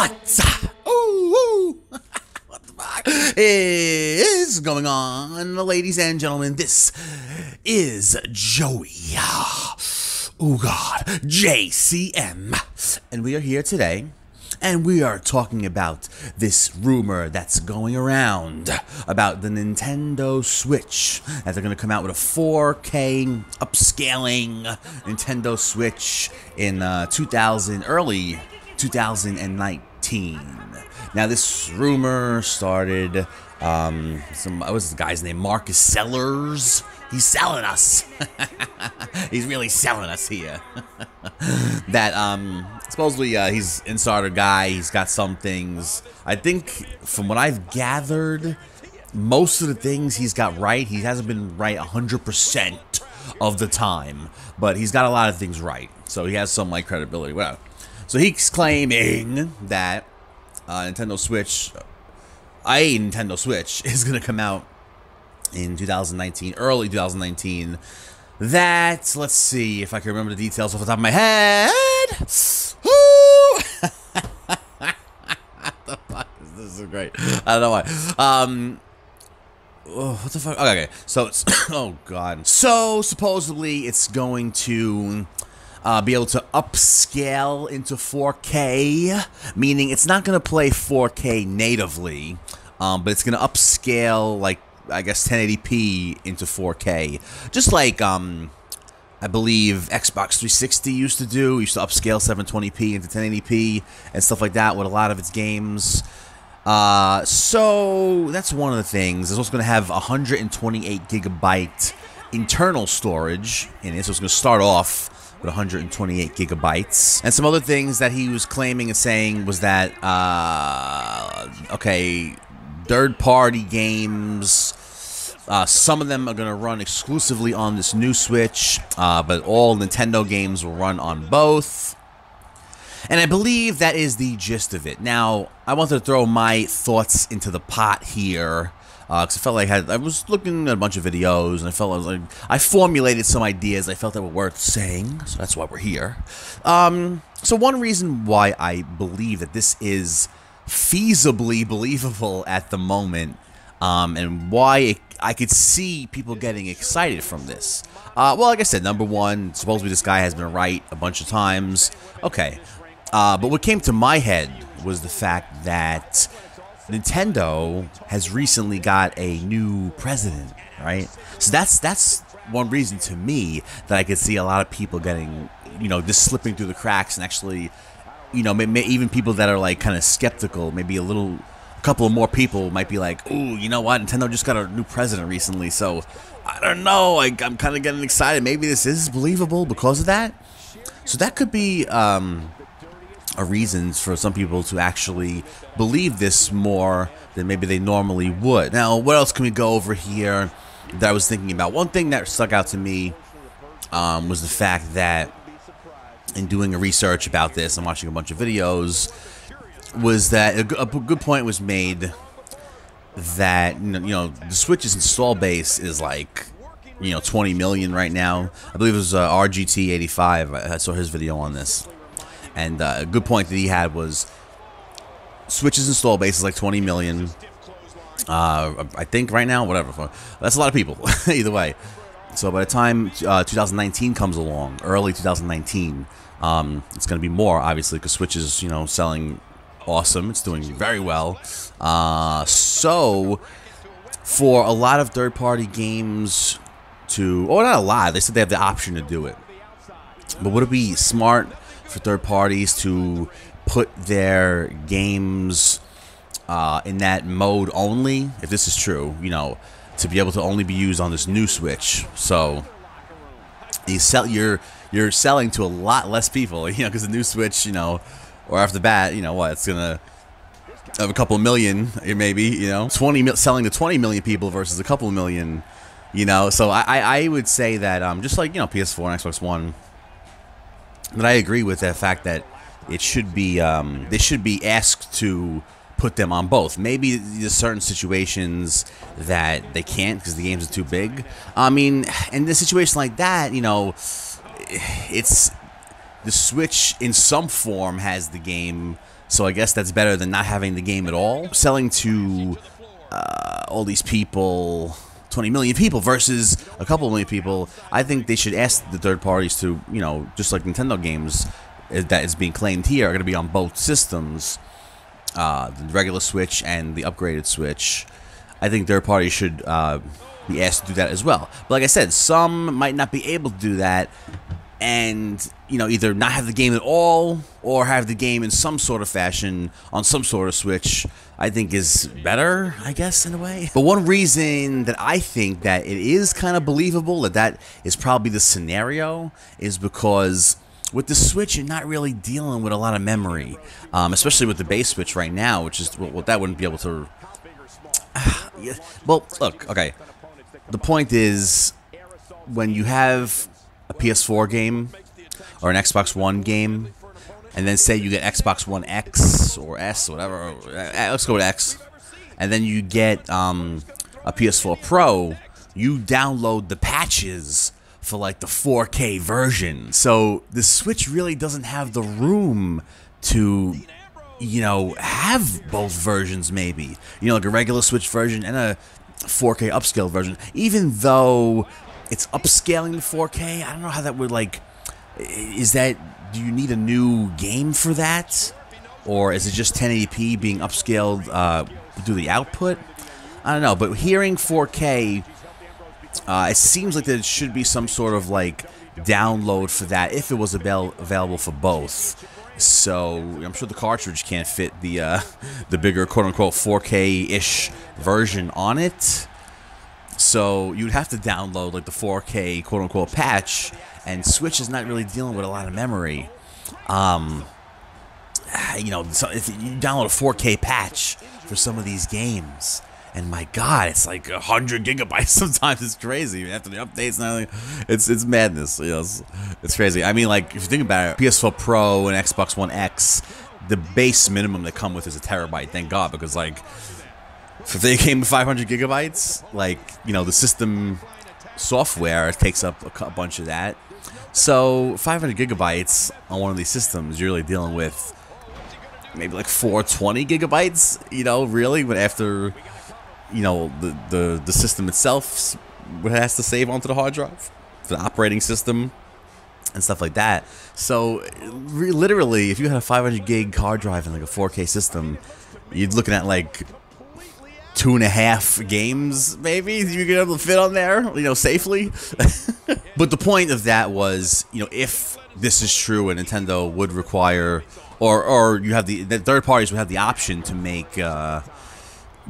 What's ooh, what the fuck is going on, ladies and gentlemen? This is Joey. Oh God, JcM, and we are here today. And we are talking about this rumor that's going around about the Nintendo Switch, that they're going to come out with a 4K upscaling Nintendo Switch in early 2019. Now, this rumor started, what's the guy's name? Marcus Sellers. He's selling us. He's really selling us here. That, supposedly, he's an insider guy. He's got some things. I think, from what I've gathered, most of the things he's got right. He hasn't been right 100% of the time, but he's got a lot of things right. So he has some, like, credibility, whatever. So he's claiming that a Nintendo Switch is going to come out in 2019, early 2019. That, let's see if I can remember the details off the top of my head. Woo! The fuck is this? So great. I don't know why. What the fuck? Okay. So it's oh God. So supposedly it's going to be able to upscale into 4K, meaning it's not going to play 4K natively, but it's going to upscale, like, I guess 1080p into 4K, just like I believe Xbox 360 used to do. Used to upscale 720p into 1080p and stuff like that with a lot of its games. So that's one of the things. It's also going to have 128 gigabyte internal storage in it. So it's going to start off with 128 gigabytes. And some other things that he was claiming and saying was that, okay, third-party games, some of them are going to run exclusively on this new Switch, but all Nintendo games will run on both. And I believe that is the gist of it. Now, I wanted to throw my thoughts into the pot here, because I felt like I was looking at a bunch of videos, and I felt like I formulated some ideas I felt that were worth saying, so that's why we're here. So one reason why I believe that this is feasibly believable at the moment, and why I could see people getting excited from this. Well, like I said, number one, supposedly this guy has been right a bunch of times. Okay. But what came to my head was the fact that Nintendo has recently got a new president, right? So that's one reason to me that I could see a lot of people getting, just slipping through the cracks and actually, even people that are like kind of skeptical, maybe a couple of more people might be like, ooh, you know what? Nintendo just got a new president recently, so I don't know. I'm kind of getting excited. Maybe this is believable because of that. So that could be a reason for some people to actually believe this more than maybe they normally would. Now, what else can we go over here that I was thinking about? One thing that stuck out to me was the fact that in doing a research about this and watching a bunch of videos, was that a good point was made that the Switch's install base is like 20 million right now. I believe it was RGT85. I saw his video on this, and a good point that he had was Switch's install base is like 20 million. I think right now, whatever. That's a lot of people. Either way. So by the time 2019 comes along, early 2019, it's going to be more, obviously, because Switch is, selling awesome. It's doing very well. So for a lot of third-party games not a lot, they said they have the option to do it. But would it be smart for third parties to put their games in that mode only, if this is true, to be able to only be used on this new Switch? So you're selling to a lot less people, because the new Switch, or off the bat, it's gonna have a couple million, maybe, 20 selling to 20 million people versus a couple million, So I would say that just like PS4 and Xbox One, that I agree with that fact that it should be they should be asked to put them on both. Maybe there's certain situations that they can't because the games are too big. I mean, in a situation like that, it's the Switch in some form has the game So I guess that's better than not having the game at all. Selling to all these people, 20 million people versus a couple million people, I think they should ask the third parties to, you know, just like Nintendo games that is being claimed here, are going to be on both systems, the regular Switch and the upgraded Switch. I think third parties should be asked to do that as well. But like I said, some might not be able to do that, and, you know, either not have the game at all or have the game in some sort of fashion on some sort of Switch, I think is better, I guess, in a way. But one reason that I think that it is kind of believable that that is probably the scenario is because with the Switch, you're not really dealing with a lot of memory, especially with the base Switch right now, which is, well, that wouldn't be able to... Well, look, okay. The point is, when you have a PS4 game or an Xbox One game, and then say you get Xbox One X or S or whatever, let's go with X, and then you get a PS4 Pro, you download the patches for like the 4K version. So the Switch really doesn't have the room to, you know, have both versions maybe. You know, like a regular Switch version and a 4K upscale version. Even though it's upscaling to 4K, I don't know how that would, like, is that, do you need a new game for that? Or is it just 1080p being upscaled through the output? I don't know, but hearing 4K, it seems like there should be some sort of, like, download for that if it was available for both. So I'm sure the cartridge can't fit the bigger quote-unquote 4K-ish version on it. So you'd have to download like the 4K quote-unquote patch, and Switch is not really dealing with a lot of memory. You know, so if you download a 4K patch for some of these games, and my God, it's like 100 gigabytes sometimes. It's crazy after the updates and everything. It's madness. You know, it's crazy. I mean, like, if you think about it, PS4 Pro and Xbox One X, the base minimum they come with is a terabyte. Thank God, because like, if they came with 500 gigabytes, like, you know, the system software takes up a bunch of that. So 500 gigabytes on one of these systems, you're really dealing with maybe like 420 gigabytes. You know, really, but after, you know, the system itself has to save onto the hard drive, the operating system and stuff like that. So literally, if you had a 500 gig hard drive in like a 4K system, you're looking at like 2.5 games maybe you're gonna be able to fit on there, you know, safely. But the point of that was, you know, if this is true and Nintendo would require, or you have the third parties would have the option to make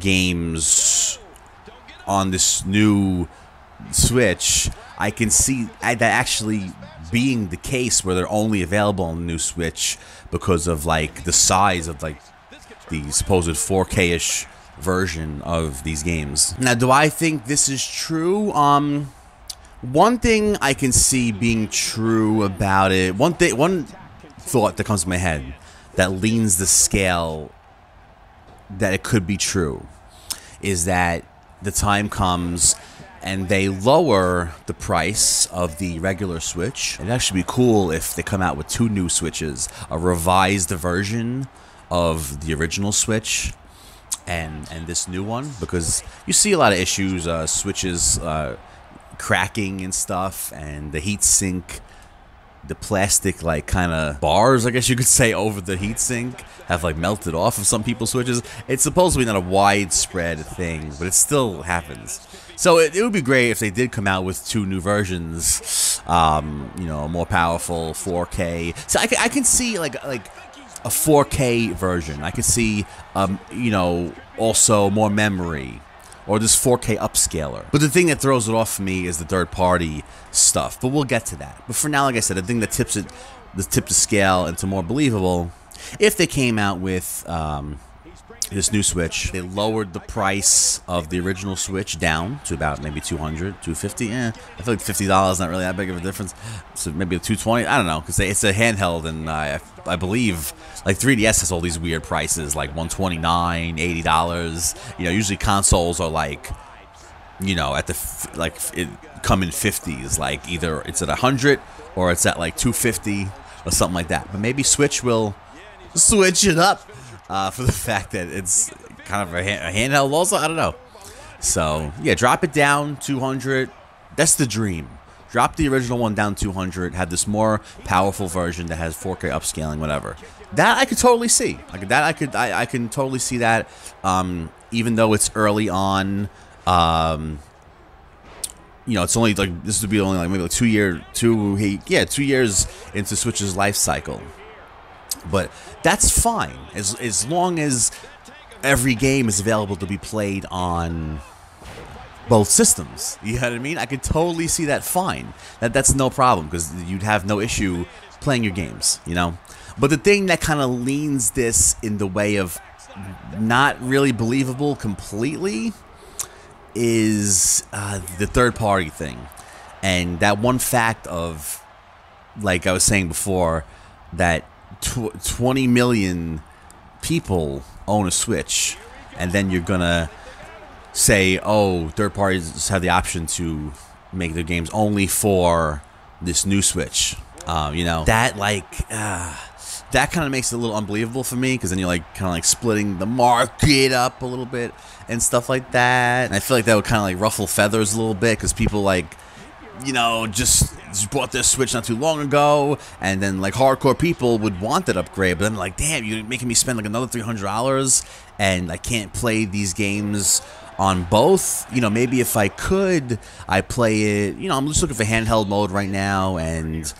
games on this new Switch, I can see that actually being the case where they're only available on the new Switch because of like the size of like the supposed 4K-ish version of these games. Now, do I think this is true? One thing I can see being true about it, one thought that comes to my head that leans the scale that it could be true, is that the time comes and they lower the price of the regular Switch. It'd actually be cool if they come out with 2 new Switches, a revised version of the original Switch and this new one, because you see a lot of issues, Switches cracking and stuff, and the heatsink, the plastic like kind of bars, I guess you could say, over the heatsink have like melted off of some people's Switches. It's supposedly not a widespread thing, but it still happens. So it would be great if they did come out with 2 new versions, you know, more powerful 4K. So I can see like a 4K version. I could see, you know, also more memory, or this 4K upscaler. But the thing that throws it off for me is the third-party stuff. But we'll get to that. But for now, like I said, the thing that tips the scale into more believable, if they came out with this new Switch, they lowered the price of the original Switch down to about maybe $200, $250. I feel like $50 is not really that big of a difference. So maybe a $220. I don't know, because it's a handheld, and I believe like 3DS has all these weird prices, like $129, $80. You know, usually consoles are like, you know, at the it come in 50s. Like either it's at 100 or it's at like 250 or something like that. But maybe Switch will switch it up for the fact that it's kind of a handheld also. I don't know. So, yeah, drop it down 200. That's the dream. Drop the original one down 200. Have this more powerful version that has 4K upscaling, whatever. That I could totally see. I can totally see that. Even though it's early on, you know, it's only like this would be only like maybe like 2 years into Switch's life cycle. But that's fine as long as every game is available to be played on both systems. You know what I mean? I could totally see that fine. That's no problem because you'd have no issue playing your games, you know? But the thing that kind of leans this in the way of not really believable completely is the third-party thing. And that one fact of, like I was saying before, that 20 million people own a Switch, and then you're gonna say, oh, third parties have the option to make their games only for this new Switch. You know, that that kind of makes it a little unbelievable for me, because then you're like kind of like splitting the market up a little bit and stuff like that. And I feel like that would kind of like ruffle feathers a little bit, because people like, you know, just bought their Switch not too long ago, and then like hardcore people would want that upgrade, but then like, damn, you're making me spend like another $300 and I can't play these games on both. You know, maybe if I could, I play it, you know, I'm just looking for handheld mode right now, and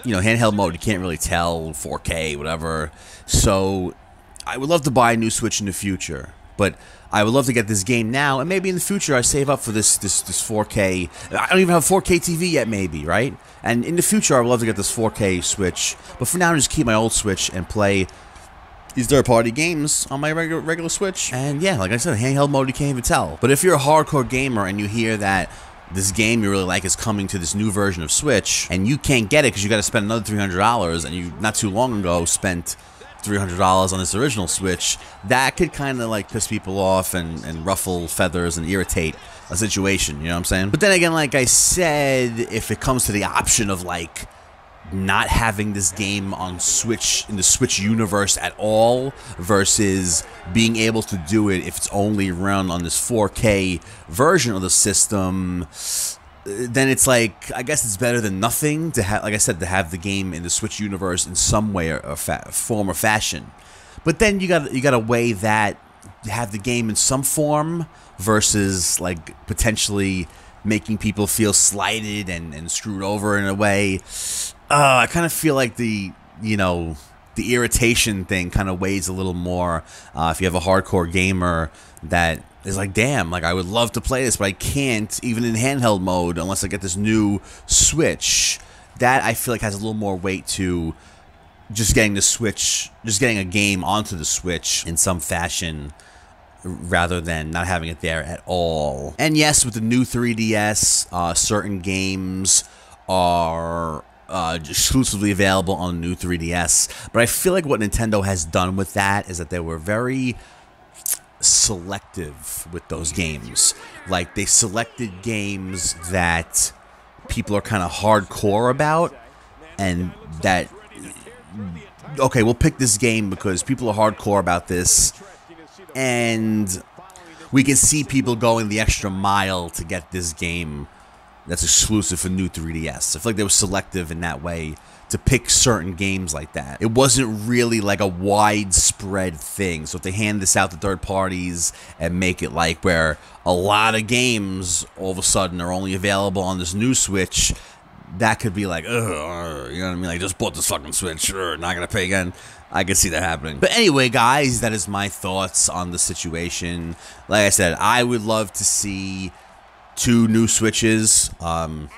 you know, handheld mode, you can't really tell, 4K, whatever. So I would love to buy a new Switch in the future, but I would love to get this game now, and maybe in the future I save up for this 4K. I don't even have a 4K TV yet, maybe, right? And in the future I would love to get this 4K Switch, but for now I just keep my old Switch and play these third-party games on my regular Switch. And yeah, like I said, handheld mode, you can't even tell. But if you're a hardcore gamer and you hear that this game you really like is coming to this new version of Switch, and you can't get it because you got to spend another $300, and you not too long ago spent $300 on this original Switch, that could kind of like piss people off and ruffle feathers and irritate a situation, you know what I'm saying? But then again, like I said, if it comes to the option of like not having this game on Switch, in the Switch universe at all, versus being able to do it if it's only run on this 4K version of the system, then it's like, I guess it's better than nothing to have, like I said, to have the game in the Switch universe in some way or form or fashion. But then you gotta weigh that, have the game in some form versus like potentially making people feel slighted and screwed over in a way. I kind of feel like the irritation thing kind of weighs a little more if you have a hardcore gamer that is like, damn, like I would love to play this, but I can't, even in handheld mode, unless I get this new Switch. That I feel like has a little more weight to just getting the Switch, just getting a game onto the Switch in some fashion, rather than not having it there at all. And yes, with the new 3DS, certain games are exclusively available on the new 3DS. But I feel like what Nintendo has done with that is that they were very selective with those games. Like, they selected games that people are kind of hardcore about, and that, okay, we'll pick this game because people are hardcore about this, and we can see people going the extra mile to get this game that's exclusive for new 3DS. I feel like they were selective in that way to pick certain games like that. It wasn't really like a widespread thing. So if they hand this out to third parties and make it like where a lot of games all of a sudden are only available on this new Switch, that could be like, ugh, you know what I mean? Like, just bought this fucking Switch, sure, not gonna pay again. I could see that happening. But anyway, guys, that is my thoughts on the situation. Like I said, I would love to see 2 new Switches, a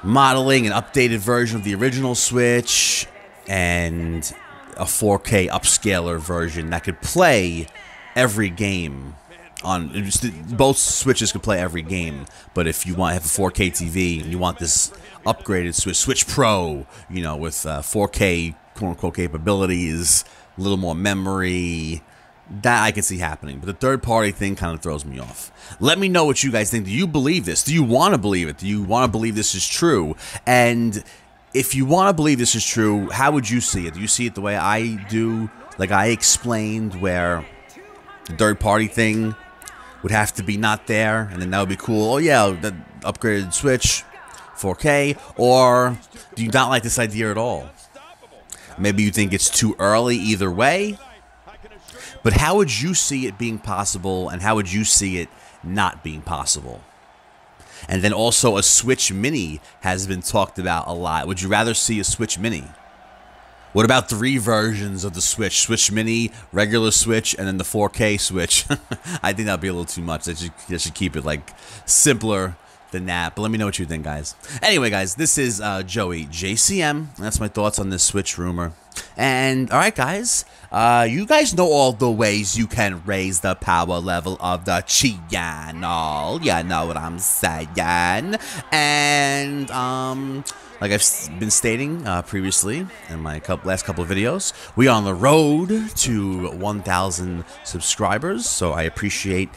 remodeling, an updated version of the original Switch, and a 4K upscaler version that could play every game. Both Switches could play every game, but if you want to have a 4K TV and you want this upgraded Switch Pro, you know, with 4K quote-unquote capabilities, a little more memory, that I can see happening. But the third-party thing kind of throws me off. Let me know what you guys think. Do you believe this? Do you want to believe it? Do you want to believe this is true? And if you want to believe this is true, how would you see it? Do you see it the way I do? Like I explained, where the third-party thing would have to be not there, and then that would be cool. Oh yeah, the upgraded Switch, 4K. Or do you not like this idea at all? Maybe you think it's too early either way. But how would you see it being possible, and how would you see it not being possible? And then also a Switch Mini has been talked about a lot. Would you rather see a Switch Mini? What about 3 versions of the Switch? Switch Mini, regular Switch, and then the 4K Switch. I think that'd be a little too much. They should keep it like simpler than that. But let me know what you think, guys. Anyway, guys, this is Joey JcM. That's my thoughts on this Switch rumor. And all right, guys, you guys know all the ways you can raise the power level of the channel. You know what I'm saying. And like I've been stating previously in my last couple of videos, we are on the road to 1,000 subscribers. So I appreciate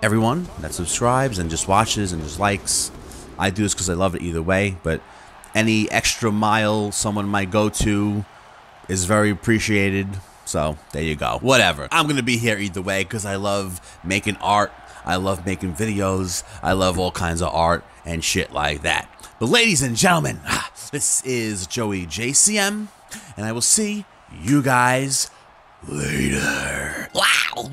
everyone that subscribes and just watches and just likes. I do this because I love it either way, but any extra mile someone might go to is very appreciated. So there you go. Whatever. I'm going to be here either way because I love making art. I love making videos. I love all kinds of art and shit like that. But ladies and gentlemen, this is Joey JcM, and I will see you guys later. Wow.